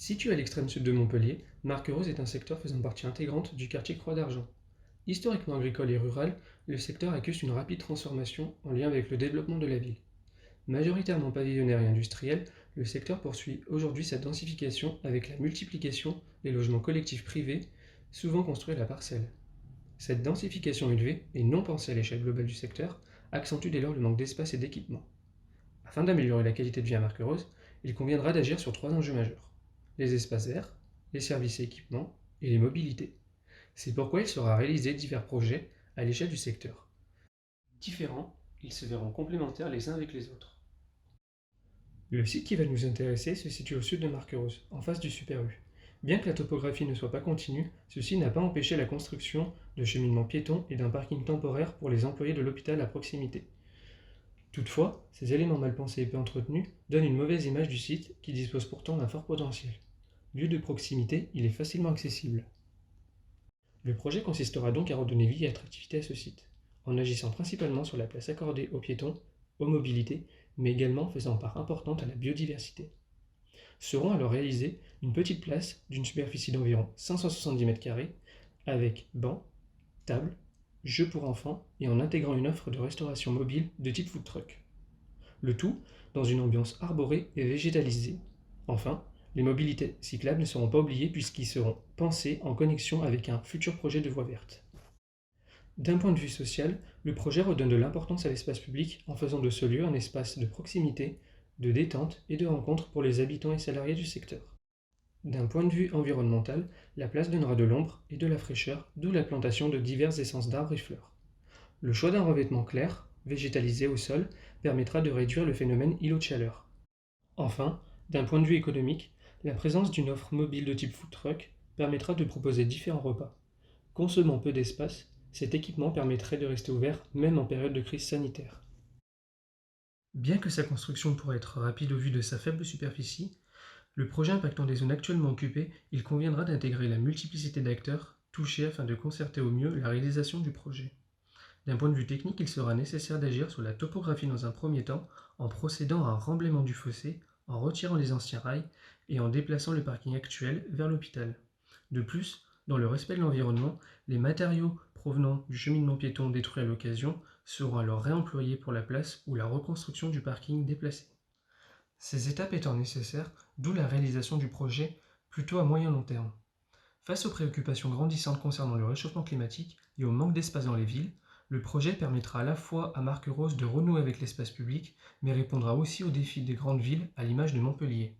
Situé à l'extrême sud de Montpellier, Marquereuse est un secteur faisant partie intégrante du quartier Croix d'Argent. Historiquement agricole et rural, le secteur accuse une rapide transformation en lien avec le développement de la ville. Majoritairement pavillonnaire et industriel, le secteur poursuit aujourd'hui sa densification avec la multiplication des logements collectifs privés, souvent construits à la parcelle. Cette densification élevée, et non pensée à l'échelle globale du secteur, accentue dès lors le manque d'espace et d'équipement. Afin d'améliorer la qualité de vie à Marquereuse, il conviendra d'agir sur trois enjeux majeurs: les espaces verts, les services et équipements et les mobilités. C'est pourquoi il sera réalisé divers projets à l'échelle du secteur. Différents, ils se verront complémentaires les uns avec les autres. Le site qui va nous intéresser se situe au sud de Marquereuse, en face du Super U. Bien que la topographie ne soit pas continue, ceci n'a pas empêché la construction de cheminements piétons et d'un parking temporaire pour les employés de l'hôpital à proximité. Toutefois, ces éléments mal pensés et peu entretenus donnent une mauvaise image du site qui dispose pourtant d'un fort potentiel. Lieu de proximité, il est facilement accessible. Le projet consistera donc à redonner vie et attractivité à ce site, en agissant principalement sur la place accordée aux piétons, aux mobilités, mais également faisant part importante à la biodiversité. Seront alors réalisées une petite place d'une superficie d'environ 570 m², avec bancs, tables, jeux pour enfants et en intégrant une offre de restauration mobile de type food truck. Le tout dans une ambiance arborée et végétalisée. Enfin, les mobilités cyclables ne seront pas oubliées puisqu'ils seront pensés en connexion avec un futur projet de voie verte. D'un point de vue social, le projet redonne de l'importance à l'espace public en faisant de ce lieu un espace de proximité, de détente et de rencontre pour les habitants et salariés du secteur. D'un point de vue environnemental, la place donnera de l'ombre et de la fraîcheur, d'où la plantation de diverses essences d'arbres et fleurs. Le choix d'un revêtement clair, végétalisé au sol, permettra de réduire le phénomène îlot de chaleur. Enfin, d'un point de vue économique, la présence d'une offre mobile de type food truck permettra de proposer différents repas. Consommant peu d'espace, cet équipement permettrait de rester ouvert même en période de crise sanitaire. Bien que sa construction pourrait être rapide au vu de sa faible superficie, le projet impactant des zones actuellement occupées, il conviendra d'intégrer la multiplicité d'acteurs touchés afin de concerter au mieux la réalisation du projet. D'un point de vue technique, il sera nécessaire d'agir sur la topographie dans un premier temps, en procédant à un remblaiement du fossé, en retirant les anciens rails et en déplaçant le parking actuel vers l'hôpital. De plus, dans le respect de l'environnement, les matériaux provenant du cheminement piéton détruit à l'occasion seront alors réemployés pour la place ou la reconstruction du parking déplacé. Ces étapes étant nécessaires, d'où la réalisation du projet plutôt à moyen long terme. Face aux préoccupations grandissantes concernant le réchauffement climatique et au manque d'espace dans les villes, le projet permettra à la fois à Marquereuse de renouer avec l'espace public, mais répondra aussi aux défis des grandes villes à l'image de Montpellier.